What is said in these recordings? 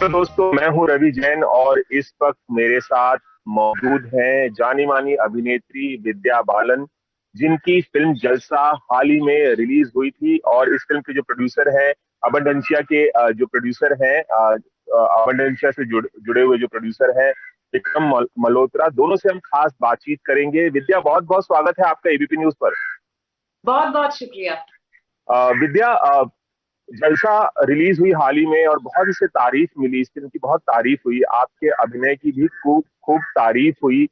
Hello दोस्तों, मैं हूं रवि जैन और इस वक्त मेरे साथ मौजूद हैं जानी मानी अभिनेत्री विद्या बालन, जिनकी फिल्म जलसा हाल ही में रिलीज हुई थी। और इस फिल्म के जो प्रोड्यूसर हैं, अबंडेंशिया के जो प्रोड्यूसर हैं, अबंडेंशिया से जुड़े हुए जो प्रोड्यूसर हैं विक्रम मल्होत्रा, दोनों से हम खास बातचीत करेंगे। विद्या, बहुत बहुत स्वागत है आपका एबीपी न्यूज पर। बहुत बहुत शुक्रिया। विद्या, जलसा रिलीज हुई हाल ही में और बहुत इसे तारीफ मिली, इस फिल्म की बहुत तारीफ हुई, आपके अभिनय की भी खूब खूब तारीफ हुई।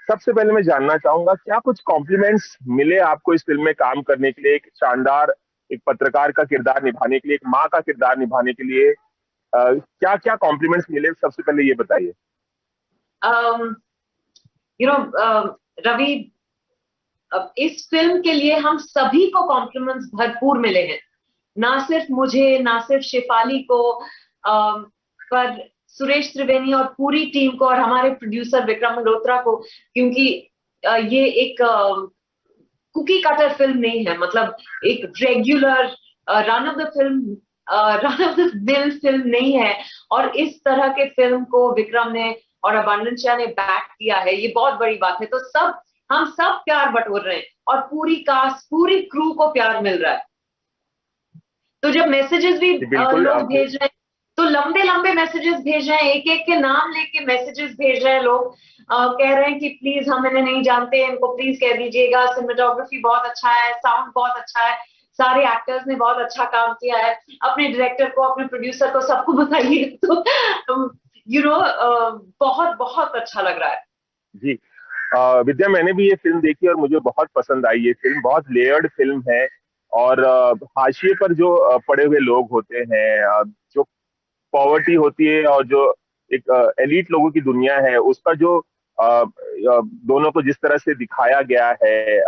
सबसे पहले मैं जानना चाहूंगा, क्या कुछ कॉम्प्लीमेंट्स मिले आपको इस फिल्म में काम करने के लिए, एक शानदार एक पत्रकार का किरदार निभाने के लिए, एक माँ का किरदार निभाने के लिए? क्या क्या कॉम्प्लीमेंट्स मिले, सबसे पहले ये बताइए। यू नो रवि, अब इस फिल्म के लिए हम सभी को कॉम्प्लीमेंट्स भरपूर मिले हैं। ना सिर्फ मुझे, ना सिर्फ शेफाली को, पर सुरेश त्रिवेणी और पूरी टीम को और हमारे प्रोड्यूसर विक्रम मल्होत्रा को। क्योंकि ये एक कुकी कटर फिल्म नहीं है, मतलब एक regular run of the film, run of the mill film नहीं है। और इस तरह के फिल्म को विक्रम ने और अबंडेंशिया ने बैक किया है, ये बहुत बड़ी बात है। तो हम सब प्यार बटोर रहे हैं और पूरी कास्ट, पूरी क्रू को प्यार मिल रहा है। तो जब मैसेजेस भी बिल्कुल लोग आपने। भेज रहे हैं, तो लंबे लंबे मैसेजेस भेज रहे हैं, एक एक के नाम लेके मैसेजेस भेज रहे हैं लोग। कह रहे हैं कि प्लीज हम इन्हें नहीं जानते, इनको प्लीज कह दीजिएगा, सिनेमेटोग्राफी बहुत अच्छा है, साउंड बहुत अच्छा है, सारे एक्टर्स ने बहुत अच्छा काम किया है, अपने डायरेक्टर को, अपने प्रोड्यूसर को, सबको बताइए। तो बहुत बहुत अच्छा लग रहा है। जी। विद्या, मैंने भी ये फिल्म देखी और मुझे बहुत पसंद आई। ये फिल्म बहुत लेयर्ड फिल्म है और हाशिए पर जो पड़े हुए लोग होते हैं, जो पॉवर्टी होती है और जो एक एलीट लोगों की दुनिया है, उसका जो दोनों को जिस तरह से दिखाया गया है,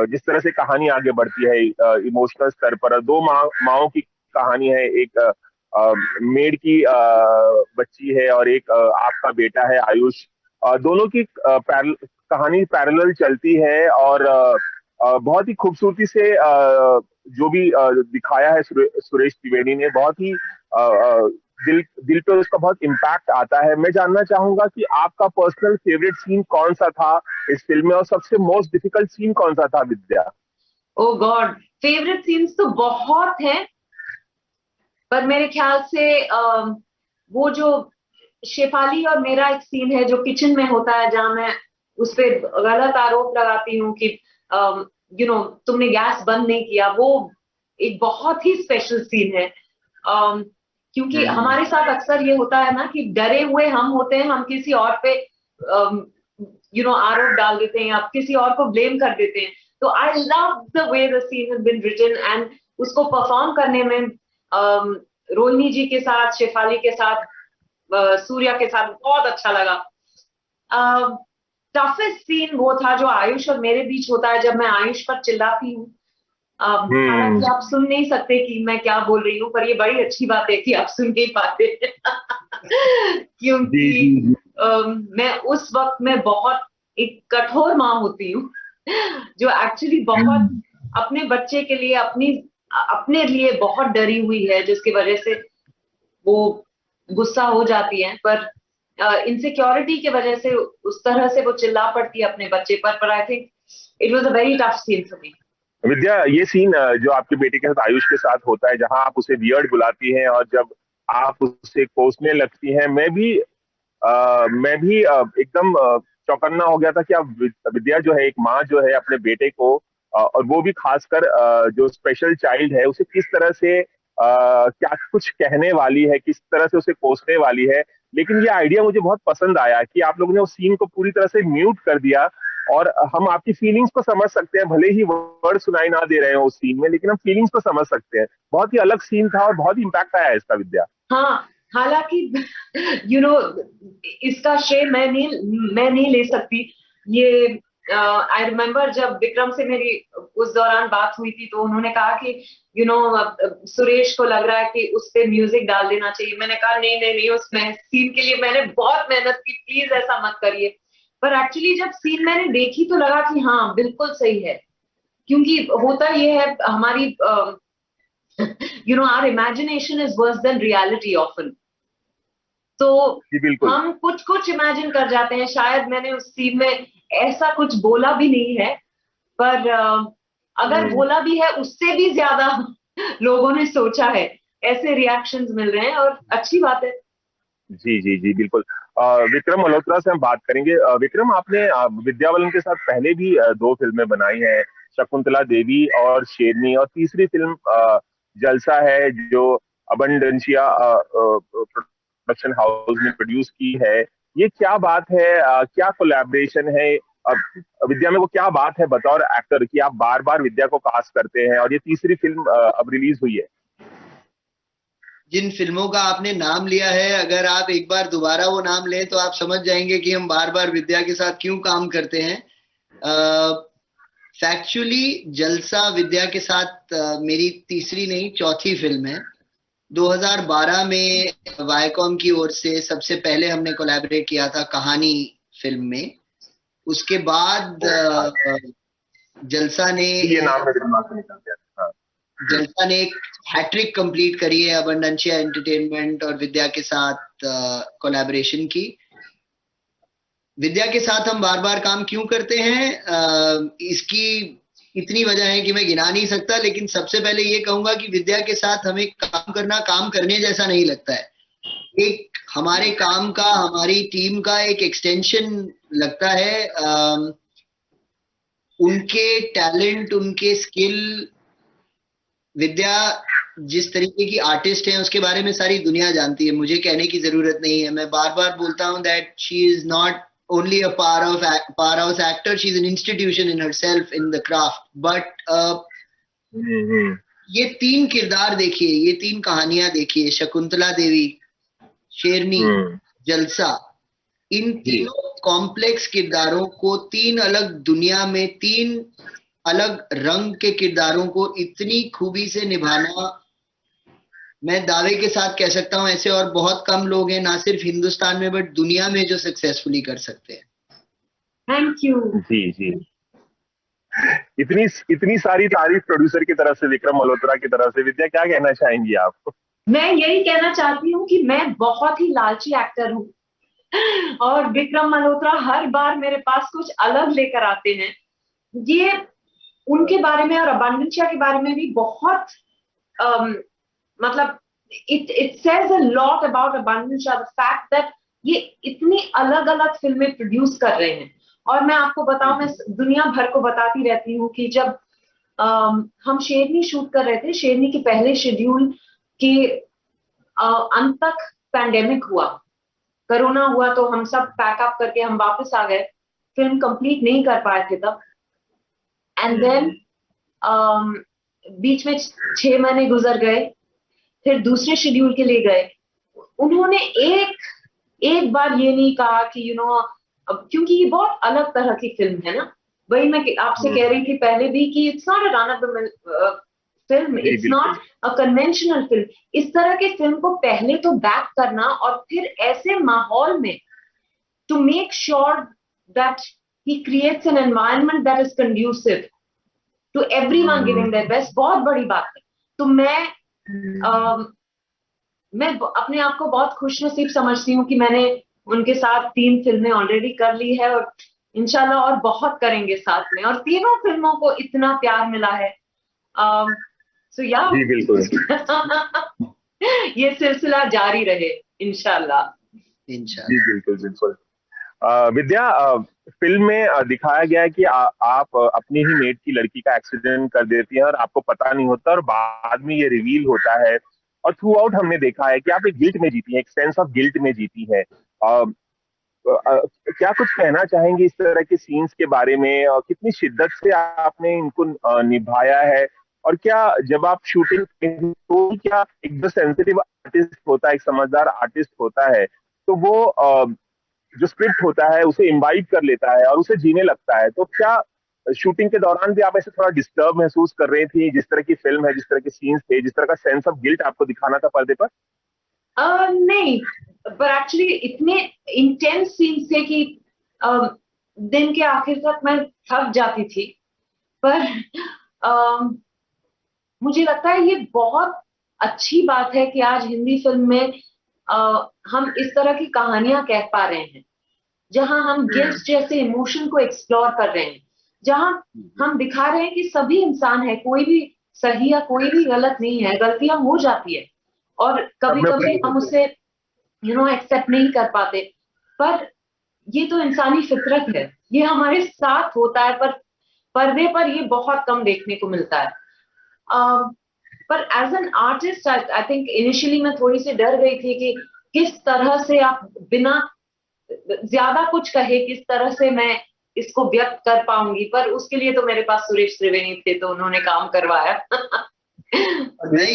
जिस तरह से कहानी आगे बढ़ती है इमोशनल स्तर पर, दो माओं की कहानी है। एक मेड की बच्ची है और एक आपका बेटा है आयुष। दोनों की कहानी पैरेलल चलती है और बहुत ही खूबसूरती से जो भी दिखाया है सुरेश त्रिवेणी ने, बहुत ही दिल दिल पे उसका बहुत इम्पैक्ट आता है। मैं जानना चाहूंगा कि आपका पर्सनल फेवरेट सीन कौन सा था इस फिल्म में और सबसे मोस्ट डिफिकल्ट सीन कौन सा था, विद्या? ओ गॉड, फेवरेट सीन्स तो बहुत हैं, पर मेरे ख्याल से वो जो शेफाली और मेरा एक सीन है जो किचन में होता है, जहां मैं उस पर गलत आरोप लगाती हूँ कि तुमने गैस बंद नहीं किया, वो एक बहुत ही स्पेशल सीन है। क्योंकि हम्म। हमारे साथ अक्सर ये होता है ना कि डरे हुए हम होते हैं, हम किसी और पे आरोप डाल देते हैं या किसी और को ब्लेम कर देते हैं। तो I love the way the scene has been written, and उसको परफॉर्म करने में रोहिणी जी के साथ, शेफाली के साथ, सूर्या के साथ बहुत अच्छा लगा। टफेस्ट सीन वो था जो आयुष और मेरे बीच होता है, जब मैं आयुष पर चिल्लाती हूँ। हालांकि हम्म। आप सुन नहीं सकते कि मैं क्या बोल रही हूँ, पर ये बड़ी अच्छी बात है कि आप सुन नहीं पाते। जी क्योंकि जी जी। मैं उस वक्त में बहुत एक कठोर माँ होती हूँ, जो एक्चुअली बहुत हम्म। अपने बच्चे के लिए, अपने लिए बहुत डरी हुई है, जिसकी वजह से वो गुस्सा हो जाती है। पर इनसिक्योरिटी की वजह से उस तरह से वो चिल्ला पड़ती है अपने बच्चे पर I think it was a very tough scene for me. Vidya, ये सीन जो आपके बेटे के साथ, आयुष के साथ होता है, जहां आप उसे वियर्ड बुलाती हैं और जब आप उसे कोसने लगती हैं, मैं भी एकदम चौकन्ना हो गया था कि अब विद्या जो है, एक माँ जो है अपने बेटे को, और वो भी खासकर जो स्पेशल चाइल्ड है, उसे किस तरह से क्या कुछ कहने वाली है, किस तरह से उसे कोसने वाली है। लेकिन ये आइडिया मुझे बहुत पसंद आया कि आप लोगों ने उस सीन को पूरी तरह से म्यूट कर दिया और हम आपकी फीलिंग्स को समझ सकते हैं। भले ही वर्ड सुनाई ना दे रहे हो उस सीन में, लेकिन हम फीलिंग्स को समझ सकते हैं। बहुत ही अलग सीन था और बहुत ही इम्पैक्ट आया इसका, विद्या। हाँ, हालांकि यू नो इसका श्रेय मैं नहीं ले सकती। ये आई रिमेम्बर जब विक्रम से मेरी उस दौरान बात हुई थी, तो उन्होंने कहा कि सुरेश को लग रहा है कि उस पे म्यूजिक डाल देना चाहिए। मैंने कहा नहीं नहीं नहीं, उसमें सीन के लिए मैंने बहुत मेहनत की, प्लीज ऐसा मत करिए। पर एक्चुअली जब सीन मैंने देखी तो लगा कि हाँ, बिल्कुल सही है। क्योंकि होता ये है, हमारी our imagination is worse than reality often. तो जी बिल्कुल। हम कुछ कुछ इमेजिन कर जाते हैं, शायद मैंने उस सीन में ऐसा कुछ बोला भी नहीं है, पर अगर हम्म, बोला भी है उससे भी ज्यादा लोगों ने सोचा है, ऐसे रिएक्शंस मिल रहे हैं और अच्छी बात है। जी जी जी बिल्कुल। विक्रम मल्होत्रा से हम बात करेंगे। विक्रम, आपने विद्या बालन के साथ पहले भी दो फिल्में बनाई हैं, शकुंतला देवी और शेरनी, और तीसरी फिल्म जलसा है जो अबंडंसिया प्रोडक्शन हाउस ने प्रोड्यूस की है। ये क्या बात है, क्या कोलैबोरेशन है? अ, विद्या में वो क्या बात है बतौर एक्टर कि आप बार बार विद्या को कास्ट करते हैं, और ये तीसरी फिल्म अब रिलीज हुई है? जिन फिल्मों का आपने नाम लिया है, अगर आप एक बार दोबारा वो नाम लें तो आप समझ जाएंगे कि हम बार बार विद्या के साथ क्यों काम करते हैं। फैक्चुअली जलसा विद्या के साथ मेरी तीसरी नहीं चौथी फिल्म है। 2012 में वायकॉम की ओर से सबसे पहले हमने कोलैबोरेट किया था कहानी फिल्म में। उसके बाद जलसा ने ये नाम मेरे दिमाग से निकल गया। हाँ। जलसा ने एक हैट्रिक कंप्लीट करी है अबंडंशिया एंटरटेनमेंट और विद्या के साथ कोलैबोरेशन की। विद्या के साथ हम बार बार काम क्यों करते हैं, इसकी इतनी वजह है कि मैं गिना नहीं सकता, लेकिन सबसे पहले ये कहूंगा कि विद्या के साथ हमें काम करना काम करने जैसा नहीं लगता है। एक हमारे काम का, हमारी टीम का एक एक्सटेंशन लगता है। उनके टैलेंट, उनके स्किल, विद्या जिस तरीके की आर्टिस्ट है उसके बारे में सारी दुनिया जानती है, मुझे कहने की जरूरत नहीं है। मैं बार बार बोलता हूं that she is not only a powerhouse actor, she is an institution in herself in the craft. But hmm, ये तीन किरदार देखिए, ये तीन कहानियां देखिए, शकुंतला देवी, शेरनी, हम्म, जलसा, इन जी तीनों कॉम्प्लेक्स किरदारों को तीन अलग दुनिया में, तीन अलग रंग के किरदारों को इतनी खूबी से निभाना, मैं दावे के साथ कह सकता हूं ऐसे और बहुत कम लोग हैं, ना सिर्फ हिंदुस्तान में बट दुनिया में, जो सक्सेसफुली कर सकते हैं। Thank you. जी जी। इतनी इतनी सारी तारीफ प्रोड्यूसर की तरफ से, विक्रम मल्होत्रा की तरफ से, विद्या क्या कहना चाहेंगी आप? मैं यही कहना चाहती हूँ कि मैं बहुत ही लालची एक्टर हूँ और विक्रम मल्होत्रा हर बार मेरे पास कुछ अलग लेकर आते हैं। ये उनके बारे में और अबांडंशिया के बारे में भी बहुत मतलब it says a lot about अबांडंशिया, द फैक्ट दैट ये इतनी अलग अलग फिल्में प्रोड्यूस कर रहे हैं। और मैं आपको बताऊं, मैं दुनिया भर को बताती रहती हूँ कि जब हम शेरनी शूट कर रहे थे, शेरनी के पहले शेड्यूल के अंत तक पैंडेमिक हुआ, कोरोना हुआ, तो हम सब पैकअप करके हम वापस आ गए, फिल्म कंप्लीट नहीं कर पाए थे तब। एंड देन बीच में 6 महीने गुजर गए, फिर दूसरे शेड्यूल के लिए गए। उन्होंने एक एक बार ये नहीं कहा कि क्योंकि ये बहुत अलग तरह की फिल्म है ना। वही मैं आपसे कह रही थी पहले भी कि it's not a run of the film, जी इट्स बिल्कुल। Not a conventional film. इस तरह के फिल्म को पहले तो बैक करना और फिर ऐसे माहौल में to make sure that he creates an environment that is conducive to everyone giving their best, बहुत बड़ी बात है। तो मैं अपने आप को बहुत खुशनसीब समझती हूँ कि मैंने उनके साथ 3 फिल्में ऑलरेडी कर ली है और इंशाल्लाह और बहुत करेंगे साथ में, और तीनों फिल्मों को इतना प्यार मिला है। सो या जी बिल्कुल। ये सिलसिला जारी रहे इंशाल्लाह। जी इंशाल्लाह। बिल्कुल बिल्कुल। विद्या, फिल्म में दिखाया गया है कि आप अपनी ही मेट की लड़की का एक्सीडेंट कर देती हैं और आपको पता नहीं होता, और बाद में ये रिवील होता है। और थ्रू आउट हमने देखा है कि आप एक गिल्ट में जीती हैं, एक सेंस ऑफ गिल्ट में जीती हैं। क्या कुछ कहना चाहेंगे इस तरह के सीन्स के बारे में, और कितनी शिद्दत से आपने इनको निभाया है? और क्या जब आप शूटिंग, तो क्या एक जो सेंसिटिव आर्टिस्ट होता है, एक समझदार आर्टिस्ट होता है, तो वो जो स्क्रिप्ट होता है उसे इम्बाइब कर लेता है और उसे जीने लगता है? तो क्या शूटिंग के दौरान भी आप ऐसे थोड़ा डिस्टर्ब महसूस कर रही थी, जिस तरह की फिल्म है, जिस तरह के सीन्स थे, जिस तरह का सेंस ऑफ गिल्ट आपको दिखाना था पर्दे पर? नहीं, पर एक्चुअली इतने इंटेंस सीन थे कि दिन के आखिर तक मैं थक जाती थी। पर मुझे लगता है ये बहुत अच्छी बात है कि आज हिंदी फिल्म में हम इस तरह की कहानियां कह पा रहे हैं, जहां हम गिल्ट जैसे इमोशन को एक्सप्लोर कर रहे हैं, जहां हम दिखा रहे हैं कि सभी इंसान है, कोई भी सही या कोई भी गलत नहीं है, गलतियां हो जाती है और कभी कभी हम उसे एक्सेप्ट नहीं कर पाते, पर ये तो इंसानी फितरत है, ये हमारे साथ होता है, पर पर्दे पर ये बहुत कम देखने को मिलता है। पर as an artist I think initially मैं थोड़ी सी डर गई थी कि किस तरह से आप बिना ज्यादा कुछ कहे किस तरह से मैं इसको व्यक्त कर पाऊंगी, पर उसके लिए तो मेरे पास सुरेश त्रिवेणी थे, तो उन्होंने काम करवाया। मैं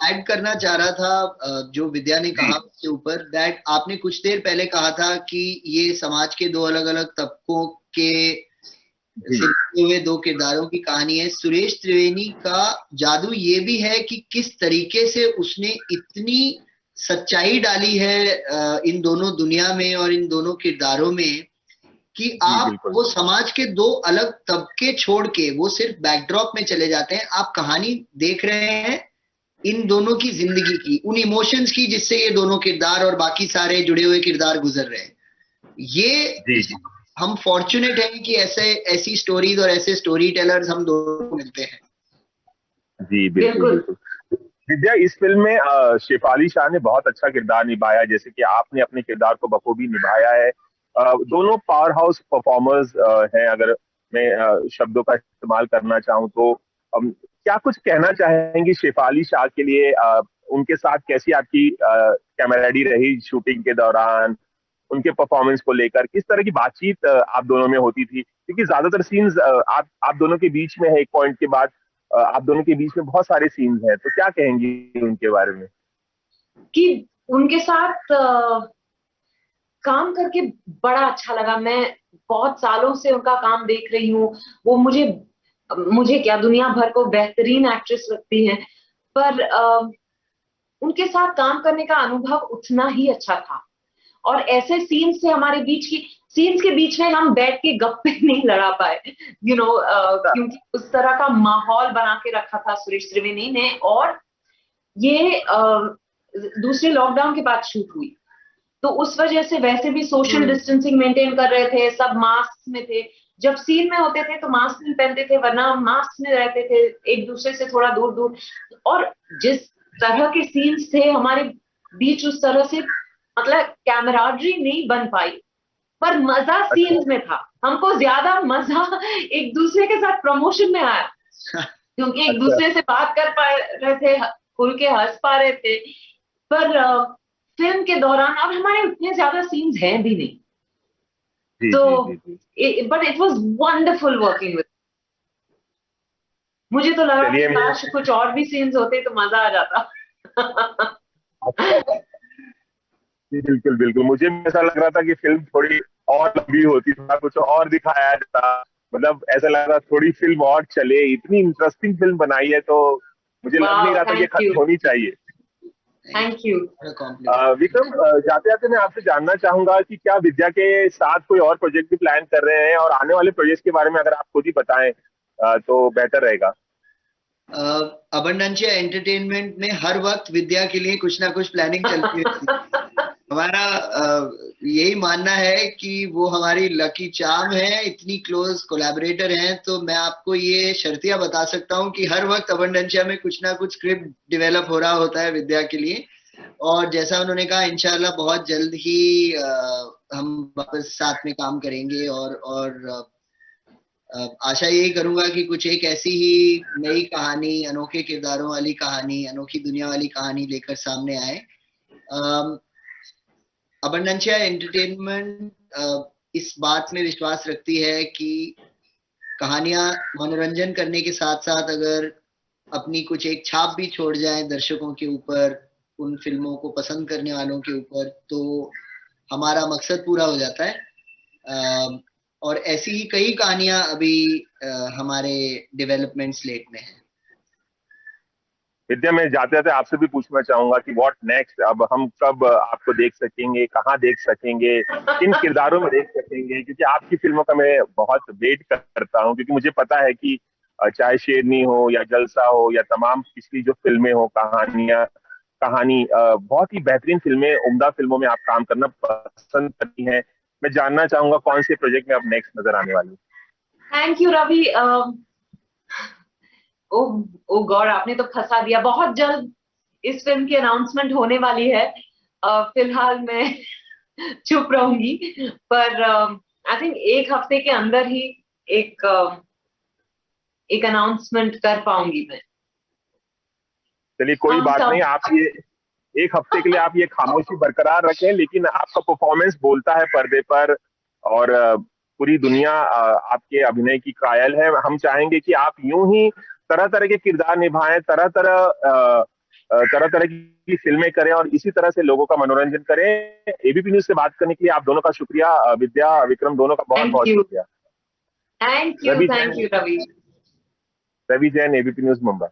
ऐड करना चाह रहा था जो विद्या ने कहा उसके ऊपर, दैट आपने कुछ देर पहले कहा था कि ये समाज के दो अलग अलग तबकों के से हुए दो किरदारों की कहानी है। सुरेश त्रिवेणी का जादू ये भी है कि किस तरीके से उसने इतनी सच्चाई डाली है इन दोनों दुनिया में और इन दोनों किरदारों में कि आप वो समाज के दो अलग तबके छोड़ के वो सिर्फ बैकड्रॉप में चले जाते हैं, आप कहानी देख रहे हैं इन दोनों की जिंदगी की, उन इमोशंस की जिससे ये दोनों किरदार और बाकी सारे जुड़े हुए किरदार गुजर रहे हैं। ये हम फॉर्चुनेट हैं कि ऐसी स्टोरीज और ऐसे स्टोरी टेलर्स हम दोनों को मिलते हैं। जी बिल्कुल। विद्या, इस फिल्म में शेफाली शाह ने बहुत अच्छा किरदार निभाया, जैसे कि आपने अपने किरदार को बखूबी निभाया है। दोनों पावर हाउस परफॉर्मर्स हैं, अगर मैं शब्दों का इस्तेमाल करना चाहूँ तो। क्या कुछ कहना चाहेंगी शेफाली शाह के लिए? उनके साथ कैसी आपकी कैमरेडी रही शूटिंग के दौरान? उनके परफॉर्मेंस को लेकर किस तरह की बातचीत आप दोनों में होती थी? क्योंकि ज्यादातर सीन्स आप दोनों के बीच में है, एक पॉइंट के बाद आप दोनों के बीच में बहुत सारे सीन्स हैं, तो क्या कहेंगी उनके बारे में? कि उनके साथ काम करके बड़ा अच्छा लगा। मैं बहुत सालों से उनका काम देख रही हूँ, वो मुझे क्या दुनिया भर को बेहतरीन एक्ट्रेस लगती हैं, पर उनके साथ काम करने का अनुभव उतना ही अच्छा था। और ऐसे सीन्स से हमारे बीच की सीन्स के बीच में हम बैठ के गप्पे नहीं लड़ा पाए, क्योंकि उस तरह का माहौल बना के रखा था सुरेश त्रिवेणी ने। और ये दूसरे लॉकडाउन के बाद शूट हुई, तो उस वजह से वैसे भी सोशल डिस्टेंसिंग मेंटेन कर रहे थे, सब मास्क में थे। जब सीन में होते थे तो मास्क नहीं पहनते थे, वरना मास्क में रहते थे, एक दूसरे से थोड़ा दूर दूर। और जिस तरह के सीन्स थे हमारे बीच, उस तरह से मतलब कैमराडरी नहीं बन पाई, पर मजा सीन्स में था। हमको ज्यादा मजा एक दूसरे के साथ प्रमोशन में आया, क्योंकि एक दूसरे से बात कर पा रहे थे, खुल के हंस पा रहे थे। पर फिल्म के दौरान अब हमारे उतने ज्यादा सीन्स हैं भी नहीं, तो but it was wonderful working with. मुझे तो लगा कि काश कुछ और भी सीन्स होते तो मजा आ जाता। बिल्कुल बिल्कुल, मुझे भी ऐसा लग रहा था कि फिल्म थोड़ी और लंबी होती, थोड़ा कुछ और दिखाया जाता, मतलब ऐसा लग रहा थोड़ी फिल्म और चले। इतनी इंटरेस्टिंग फिल्म बनाई है, तो मुझे लग नहीं रहा था कि खत्म होनी चाहिए। थैंक यू विक्रम, जाते जाते मैं आपसे जानना चाहूंगा कि क्या विद्या के साथ कोई और प्रोजेक्ट भी प्लान कर रहे हैं, और आने वाले प्रोजेक्ट के बारे में अगर आप खुद ही बताएं तो बेहतर रहेगा। अबंडेंशिया एंटरटेनमेंट में हर वक्त विद्या के लिए कुछ ना कुछ प्लानिंग चलती रहती है। हमारा यही मानना है कि वो हमारी लकी चार्म है, इतनी क्लोज कोलैबोरेटर हैं, तो मैं आपको ये शर्तिया बता सकता हूँ कि हर वक्त अबंडेंशिया में कुछ ना कुछ स्क्रिप्ट डेवलप हो रहा होता है विद्या के लिए। और जैसा उन्होंने कहा, इंशाल्लाह बहुत जल्द ही हम वापस साथ में काम करेंगे, और आशा यही करूंगा कि कुछ एक ऐसी ही नई कहानी, अनोखे किरदारों वाली कहानी, अनोखी दुनिया वाली कहानी लेकर सामने आए। अबंडेंशिया एंटरटेनमेंट इस बात में विश्वास रखती है कि कहानियां मनोरंजन करने के साथ साथ अगर अपनी कुछ एक छाप भी छोड़ जाए दर्शकों के ऊपर, उन फिल्मों को पसंद करने वालों के ऊपर, तो हमारा मकसद पूरा हो जाता है। और ऐसी ही कई कहानियां अभी हमारे डेवलपमेंट स्लेट में है। विद्या, मैं जाते जाते आपसे भी पूछना चाहूंगा कि व्हाट नेक्स्ट? अब हम कब आपको देख सकेंगे, कहाँ देख सकेंगे, किन किरदारों में देख सकेंगे? क्योंकि आपकी फिल्मों का मैं बहुत वेट करता हूँ, क्योंकि मुझे पता है कि चाहे शेरनी हो या जलसा हो या तमाम पिछली जो फिल्में हो, कहानियां, कहानी, बहुत ही बेहतरीन फिल्में, उम्दा फिल्मों में आप काम करना पसंद करती हैं। मैं जानना चाहूंगा कौन से प्रोजेक्ट में आप नेक्स्ट नजर आने वाली? Thank you Ravi. Oh oh God, आपने तो फंसा दिया। बहुत जल्द इस फिल्म की अनाउंसमेंट होने वाली है। फिलहाल मैं चुप रहूंगी, पर आई थिंक एक हफ्ते के अंदर ही एक एक अनाउंसमेंट कर पाऊंगी मैं। चलिए कोई हम बात सब नहीं, आप ये एक हफ्ते के लिए आप ये खामोशी बरकरार रखें, लेकिन आपका परफॉर्मेंस बोलता है पर्दे पर, और पूरी दुनिया आपके अभिनय की कायल है। हम चाहेंगे कि आप यूं ही तरह तरह के किरदार निभाएं, तरह तरह की फिल्में करें और इसी तरह से लोगों का मनोरंजन करें। एबीपी न्यूज से बात करने के लिए आप दोनों का शुक्रिया। विद्या, विक्रम, दोनों का बहुत थैंक बहुत यू, शुक्रिया। Thank you, Ravi thank Jain, you Ravi. Ravi Jain, ABP news, Mumbai.